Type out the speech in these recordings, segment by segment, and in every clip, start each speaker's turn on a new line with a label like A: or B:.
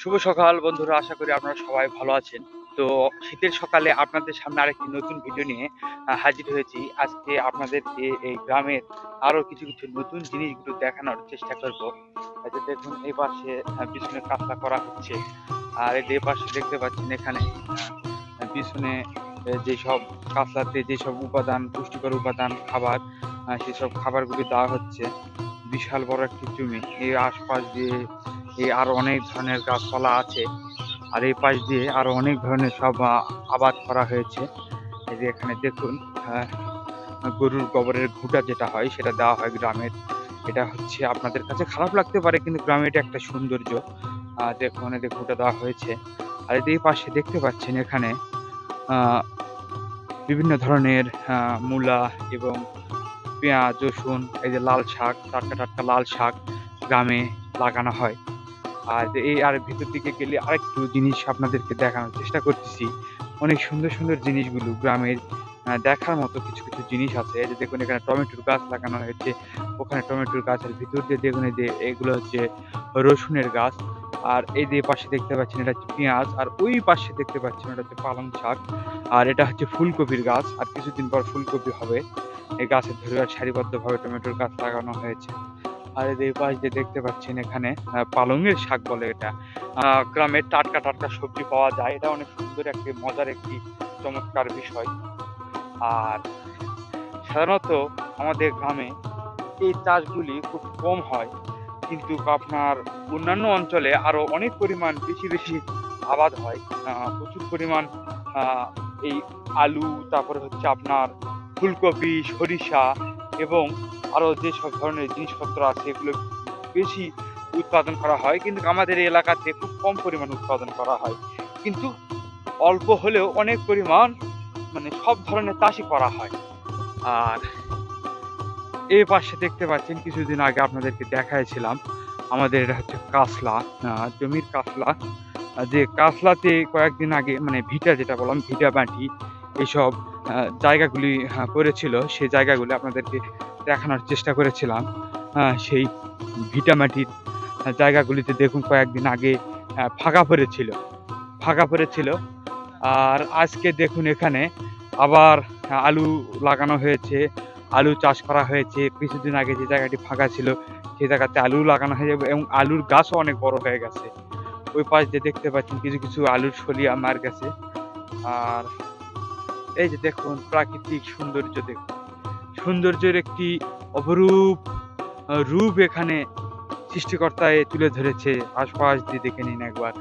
A: শুভ সকাল বন্ধুরা, আশা করি আপনারা সবাই ভালো আছেন। তো শীতের সকালে আপনাদের সামনে আরেকটি নতুন ভিডিও নিয়ে হাজির হয়েছি। আজকে আপনাদেরকে এই গ্রামের আরো কিছু কিছু নতুন জিনিসগুলো দেখানোর চেষ্টা করব। এই যে দেখুন, এই পাশে পিছনে কাজটা করা হচ্ছে, আর এই যে পাশে দেখতে পাচ্ছেন এখানে পিছনে যেসব কাতলাতে যেসব উপাদান, পুষ্টিকর উপাদান খাবার, সেসব খাবারগুলি দেওয়া হচ্ছে। বিশাল বড় একটি জমি, এই আশপাশ দিয়ে এই আরো অনেক ধরনের গাছপালা আছে, আর এই পাশ দিয়ে আরো অনেক ধরনের সব আবাদ করা হয়েছে। এই যে এখানে দেখুন, আহ, গরুর গোবরের ঘুঁটা যেটা হয় সেটা দেওয়া হয় গ্রামের। এটা হচ্ছে আপনাদের কাছে খারাপ লাগতে পারে, কিন্তু গ্রামে এটা একটা সৌন্দর্য। দেখুন, এদের ঘুঁটা দেওয়া হয়েছে। আর এই পাশে দেখতে পাচ্ছেন এখানে আহ বিভিন্ন ধরনের মূলা এবং পেঁয়াজ, রসুন, এই যে লাল শাক, টাটকা টাটকা লাল শাক গ্রামে লাগানো হয়। আর এই আর ভিতর দিকে গেলে আরেকটু জিনিস আপনাদেরকে দেখানোর চেষ্টা করতেছি। অনেক সুন্দর সুন্দর জিনিসগুলো গ্রামের দেখার মতো কিছু কিছু জিনিস আছে। এই যে দেখুন, এখানে টমেটোর গাছ লাগানো হয়েছে, ওখানে টমেটোর গাছের ভিতর দিয়ে দেখুন এই যে এগুলো হচ্ছে রসুনের গাছ। আর এই যে পাশে দেখতে পাচ্ছেন এটা হচ্ছে পেঁয়াজ, আর ওই পাশে দেখতে পাচ্ছেন এটা হচ্ছে পালং শাক, আর এটা হচ্ছে ফুলকপির গাছ। আর কিছুদিন পর ফুলকপি হবে। এই গাছের ধরে সারিবদ্ধভাবে টমেটোর গাছ লাগানো হয়েছে। আর এই পাশ দিয়ে দেখতে পাচ্ছেন এখানে পালংয়ের শাক বলে এটা। গ্রামে টাটকা টাটকা সবজি পাওয়া যায়, এটা অনেক সুন্দর একটি মজার একটি চমৎকার বিষয়। আর সাধারণত আমাদের গ্রামে এই চাষগুলি খুব কম হয়, কিন্তু আপনার অন্যান্য অঞ্চলে আরো অনেক পরিমাণ বেশি বেশি আবাদ হয়। প্রচুর পরিমাণ আহ, এই আলু, তারপরে হচ্ছে আপনার ফুলকপি, সরিষা এবং আরো যেসব ধরনের জিনিসপত্র আছে এগুলো বেশি উৎপাদন করা হয়, কিন্তু আমাদের এই এলাকাতে খুব কম পরিমাণ উৎপাদন করা হয়। কিন্তু অল্প হলেও অনেক পরিমাণ, মানে সব ধরনের চাষই করা হয়। আর এই পাশে দেখতে পাচ্ছেন, কিছুদিন আগে আপনাদেরকে দেখাইছিলাম আমাদের এটা হচ্ছে কাসলা, জমির কাসলা। যে কাসলাতে কয়েকদিন আগে মানে ভিটা যেটা বললাম, ভিটা মাটি এইসব জায়গাগুলি পড়েছিল, সেই জায়গাগুলি আপনাদেরকে দেখানোর চেষ্টা করেছিলাম। সেই ভিটা মাটির জায়গাগুলিতে দেখুন কয়েকদিন আগে ফাঁকা পড়েছিল। আর আজকে দেখুন এখানে আবার আলু লাগানো হয়েছে, আলু চাষ করা হয়েছে। কিছুদিন আগে যে জায়গাটি ফাঁকা ছিল সেই জায়গাতে আলু লাগানো হয়েছে, এবং আলুর গাছও অনেক বড় হয়ে গেছে। ওই পাশ দিয়ে দেখতে পাচ্ছেন কিছু কিছু আলুর ফলিয়া মার গেছে। আর এই যে দেখুন প্রাকৃতিক সৌন্দর্য, দেখুন সৌন্দর্যের একটি অপরূপ রূপ এখানে সৃষ্টিকর্তায় তুলে ধরেছে। আশপাশ দিয়ে দেখে নিন একবার,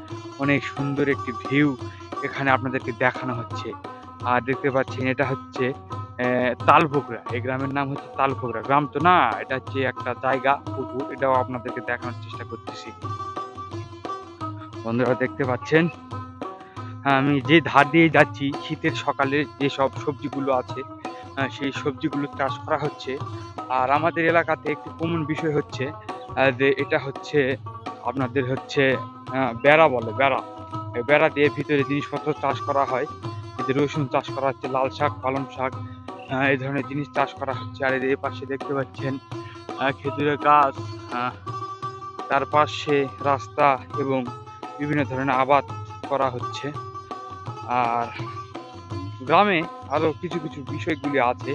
A: অনেক সুন্দর একটি ভিউ এখানে আপনাদেরকে দেখানো হচ্ছে। আর দেখতে পাচ্ছেন এটা হচ্ছে তালপুকুরা। এই গ্রামের নাম হচ্ছে তালপুকুরা। গ্রাম তো না, এটা হচ্ছে একটা জায়গা, পুকুর। এটাও আপনাদেরকে দেখানোর চেষ্টা করতেছি। বন্ধুরা দেখতে পাচ্ছেন, আমি যে ধার দিয়ে যাচ্ছি, শীতের সকালে যেসব সবজিগুলো আছে সেই সবজিগুলো চাষ করা হচ্ছে। আর আমাদের এলাকাতে একটি কমন বিষয় হচ্ছে যে এটা হচ্ছে আপনাদের হচ্ছে বেড়া বলে, বেড়া। এই বেড়া দিয়ে ভিতরে জিনিসপত্র চাষ করা হয়। এই যে রসুন চাষ করা হচ্ছে, লাল শাক, পালং শাক, এই ধরনের জিনিস চাষ করা হচ্ছে। আর এই পাশে দেখতে পাচ্ছেন খেজুরের গাছ, তার পাশে রাস্তা এবং বিভিন্ন ধরনের আবাদ করা হচ্ছে। আর গ্রামে আরো কিছু কিছু বিষয়গুলি আছে,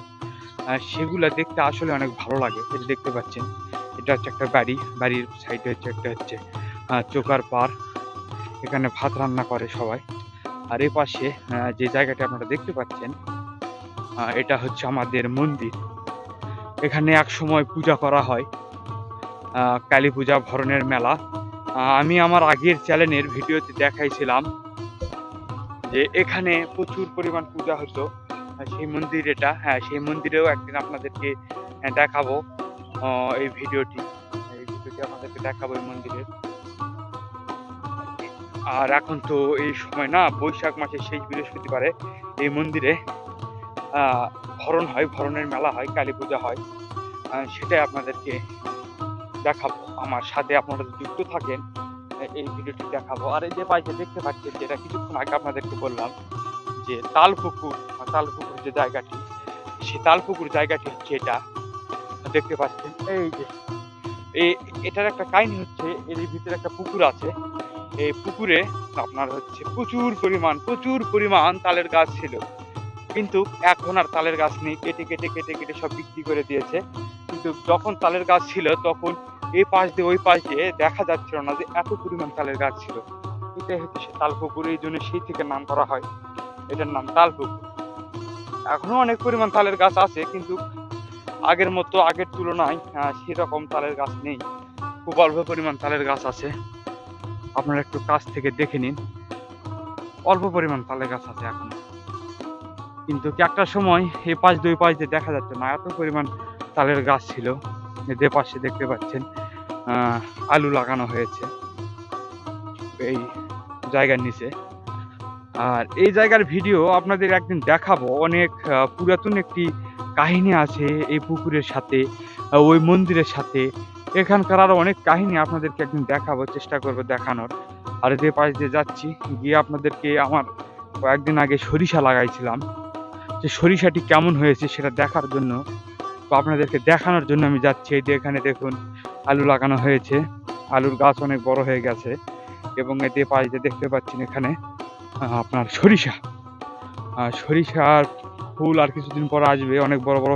A: সেগুলা দেখতে আসলে অনেক ভালো লাগে। এটা দেখতে পাচ্ছেন, এটা হচ্ছে একটা বাড়ির সাইডে হচ্ছে একটা হচ্ছে চোকার পার, এখানে ভাত রান্না করে সবাই। আর এই পাশে যে জায়গাটা আপনারা দেখতে পাচ্ছেন, এটা হচ্ছে আমাদের মন্দির। এখানে এক সময় পূজা করা হয়, কালী পূজা, ভরণের মেলা। আমি আমার আগের চ্যানেলের ভিডিওতে দেখাইছিলাম যে এখানে প্রচুর পরিমাণ পূজা হতো। সেই মন্দির এটা, হ্যাঁ সেই মন্দিরেও একদিন আপনাদেরকে দেখাবো। এই ভিডিওটি আপনাদেরকে দেখাবো এই মন্দিরের। আর এখন তো এই সময় না, বৈশাখ মাসের শেষ বৃহস্পতিবারে এই মন্দিরে ভরণ হয়, ভরণের মেলা হয়, কালী পূজা হয়। সেটাই আপনাদেরকে দেখাবো। আমার সাথে আপনারা যুক্ত থাকেন, এই ভিডিওটি দেখাবো। আর এই যে পাশে দেখতে পাচ্ছেন, যেটা কিছুক্ষণ আগে আপনাদেরকে বললাম যে তালপুকুর যে জায়গাটি, সেই তালপুকুর জায়গাটি হচ্ছে এটা। দেখতে পাচ্ছেন এই যে এটার একটা কাহিনী হচ্ছে, এর ভিতরে একটা পুকুর আছে। এই পুকুরে আপনার হচ্ছে প্রচুর পরিমাণ তালের গাছ ছিল, কিন্তু এখন আর তালের গাছ নেই, কেটে কেটে কেটে কেটে সব বিক্রি করে দিয়েছে। কিন্তু যখন তালের গাছ ছিল তখন এই পাশ দিয়ে ওই পাশ দিয়ে দেখা যাচ্ছিল না যে এত পরিমাণ তালের গাছ ছিল। এটাই হচ্ছে সে তাল পুকুর, এই জন্য সেই থেকে নাম করা হয়, এটার নাম তাল পুকুর। এখনো অনেক পরিমাণ তালের গাছ আছে, কিন্তু আগের মতো আগের তুলনায় সেরকম তালের গাছ নেই, খুব অল্প পরিমাণ তালের গাছ আছে। আপনারা একটু কাছ থেকে দেখে নিন, অল্প পরিমাণ তালের গাছ আছে এখন। কিন্তু একটা সময় এ পাশ দুই পাশ দিয়ে দেখা যাচ্ছে না, এত পরিমাণ তালের গাছ ছিল। যে পাশে দেখতে পাচ্ছেন আলু লাগানো হয়েছে এই জায়গার নিচে। আর এই জায়গার ভিডিও আপনাদের একদিন দেখাবো, অনেক পুরাতন একটি কাহিনী আছে এই পুকুরের সাথে, ওই মন্দিরের সাথে। এখানকার আরো অনেক কাহিনী আপনাদেরকে একদিন দেখাবো, চেষ্টা করবো দেখানোর। আর যে পাশ দিয়ে যাচ্ছি গিয়ে আপনাদেরকে আমার কয়েকদিন আগে সরিষা লাগাইছিলাম, যে সরিষাটি কেমন হয়েছে সেটা দেখার জন্য বা আপনাদেরকে দেখানোর জন্য আমি যাচ্ছি। এই যে এখানে দেখুন আলু লাগানো হয়েছে, আলুর গাছ অনেক বড় হয়ে গেছে, এবং এতে পাশ দিয়ে দেখতে পাচ্ছেন এখানে আপনার সরিষার ফুল আর কিছুদিন পর আসবে, অনেক বড় বড়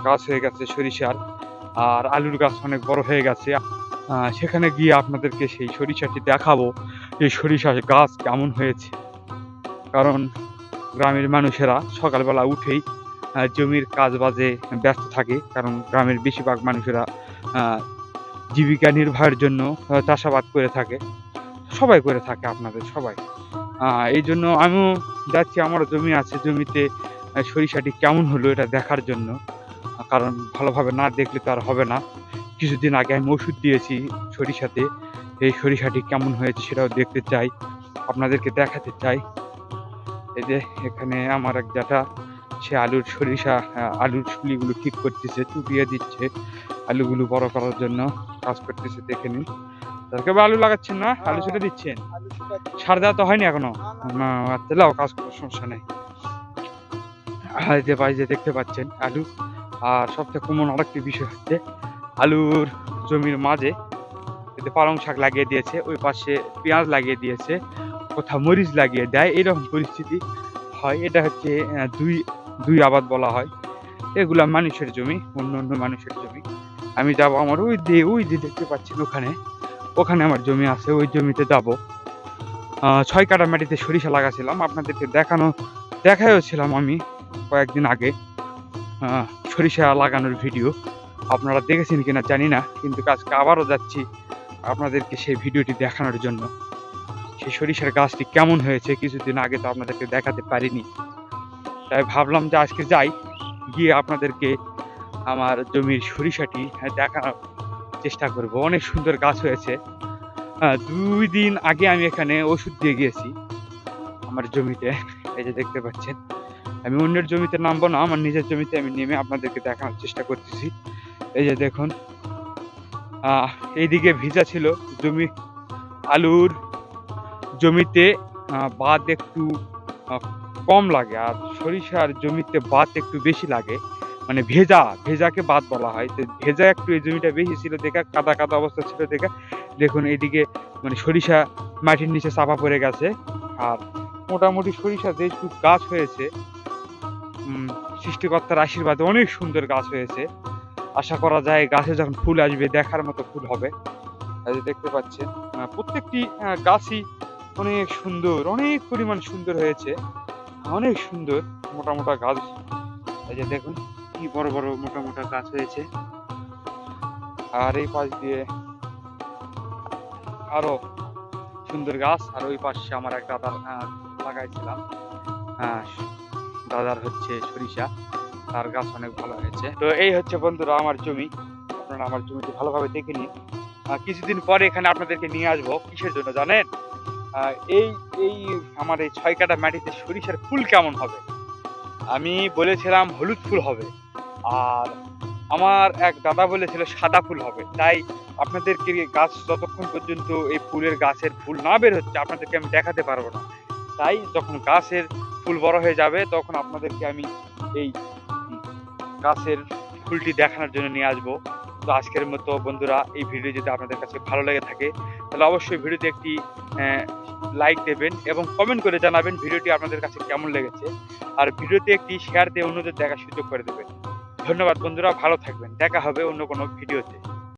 A: গাছ হয়ে গেছে সরিষার। আর আলুর গাছ অনেক বড় হয়ে গেছে। সেখানে গিয়ে আপনাদেরকে সেই সরিষাটি দেখাবো, এই সরিষা গাছ কেমন হয়েছে। কারণ গ্রামের মানুষেরা সকালবেলা উঠেই জমির কাজ বাজে ব্যস্ত থাকে, কারণ গ্রামের বেশিরভাগ মানুষেরা জীবিকা নির্বাহের জন্য চাষাবাদ করে থাকে, সবাই করে থাকে, আপনাদের সবাই। এই জন্য আমিও যাচ্ছি, আমারও জমি আছে, জমিতে সরিষাটি কেমন হলো এটা দেখার জন্য। কারণ ভালোভাবে না দেখলে তো আর হবে না। কিছুদিন আগে আমি ওষুধ দিয়েছি সরিষাতে, এই সরিষাটি কেমন হয়েছে সেটাও দেখতে চাই, আপনাদেরকে দেখাতে চাই। এই যে এখানে আমার এক জ্যাঠা, সে আলুর শুলিগুলো ঠিক করতেছে, চুপিয়ে দিচ্ছে, আলুগুলো বড় করার জন্য কাজ করতেছে, দেখে নিন। কেবল আলু লাগাচ্ছেন না, আলু ছুটে দিচ্ছেন? সার দেওয়া তো হয়নি এখনো? না, আচ্ছা লাও, কাজ করার সমস্যা নেই। যে বাইরে দেখতে পাচ্ছেন আলু। আর সবথেকে কমন আরেকটি বিষয় হচ্ছে আলুর জমির মাঝে এতে পালং শাক লাগিয়ে দিয়েছে, ওই পাশে পেঁয়াজ লাগিয়ে দিয়েছে, কোথাও মরিচ লাগিয়ে দেয়, এরকম পরিস্থিতি হয়। এটা হচ্ছে দুই দুই আবাদ বলা হয়। এগুলা মানুষের জমি, অন্য অন্য মানুষের জমি। আমি যাব আমার ওই যে দেখতে পাচ্ছেন ওখানে আমার জমি আছে, ওই জমিতে যাব। 6 কাঠা মাটিতে সরিষা লাগাছিলাম, আপনাদেরকে দেখাইছিলাম আমি কয়েকদিন আগে সরিষা লাগানোর ভিডিও। আপনারা দেখেছেন কিনা জানি না, কিন্তু আজকে আবারও যাচ্ছি আপনাদেরকে সেই ভিডিওটি দেখানোর জন্য। সেই সরিষার গাছটি কেমন হয়েছে কিছুদিন আগে তো আপনাদেরকে দেখাতে পারিনি, তাই ভাবলাম যে আজকে যাই, গিয়ে আপনাদেরকে আমার জমির সরিষাটি দেখানোর চেষ্টা করব। অনেক সুন্দর গাছ হয়েছে। 2 দিন আগে আমি এখানে ওষুধ দিয়ে গিয়েছি আমার জমিতে। এই যে দেখতে পাচ্ছেন, আমি অন্যের জমিতে নামবো না, আমার নিজের জমিতে আমি নেমে আপনাদেরকে দেখানোর চেষ্টা করতেছি। এই যে দেখুন, এইদিকে ভিজা ছিল জমি, আলুর জমিতে বাদ একটু কম লাগে, আর সরিষার জমিতে বাদ একটু বেশি লাগে, মানে ভেজাকে বাদ বলা হয়। তো ভেজা একটু এই জমিটা বেশি ছিল দেখা, কাদা কাদা অবস্থা ছিল দেখা। দেখুন এইদিকে মানে সরিষা মাটির নিচে চাপা পড়ে গেছে। আর মোটামুটি সরিষা যে একটু গাছ হয়েছে, সৃষ্টিকর্তার আশীর্বাদে অনেক সুন্দর গাছ হয়েছে। আশা করা যায় গাছে যখন ফুল আসবে দেখার মতো ফুল হবে। এই যে দেখতে পাচ্ছেন প্রত্যেকটি গাছই অনেক সুন্দর, অনেক পরিমাণ সুন্দর হয়েছে, অনেক সুন্দর মোটা মোটা গাছ। এই যে দেখুন কি বড় বড় মোটা মোটা গাছ হয়েছে। আর এই পাশ দিয়ে আরো সুন্দর গাছ। আর ওই পাশে আমার এক দাদার লাগাইছিলাম, দাদার হচ্ছে সরিষা, তার গাছ অনেক ভালো হয়েছে। তো এই হচ্ছে বন্ধুরা আমার জমি, আপনারা আমার জমিটি ভালোভাবে দেখে নিন। কিছুদিন পরে এখানে আপনাদেরকে নিয়ে আসবো, কিসের জন্য জানেন? এই এই আমার এই 6 কাঠা মাটিতে সরিষার ফুল কেমন হবে। আমি বলেছিলাম হলুদ ফুল হবে, আর আমার এক দাদা বলেছিল সাদা ফুল হবে। তাই আপনাদেরকে গাছ যতক্ষণ পর্যন্ত এই ফুলের গাছের ফুল না বের হচ্ছে আপনাদেরকে আমি দেখাতে পারবো না। তাই যখন গাছের ফুল বড় হয়ে যাবে তখন আপনাদেরকে আমি এই গাছের ফুলটি দেখানোর জন্য নিয়ে আসবো। তো আজকের মতো বন্ধুরা এই ভিডিও যদি আপনাদের কাছে ভালো লেগে থাকে তাহলে অবশ্যই ভিডিওতে একটি লাইক দেবেন এবং কমেন্ট করে জানাবেন ভিডিওটি আপনাদের কাছে কেমন লেগেছে। আর ভিডিওতে একটি শেয়ার দিয়ে অন্যদের দেখার সুযোগ করে দেবেন। ধন্যবাদ বন্ধুরা, ভালো থাকবেন। দেখা হবে অন্য কোনো ভিডিওতে।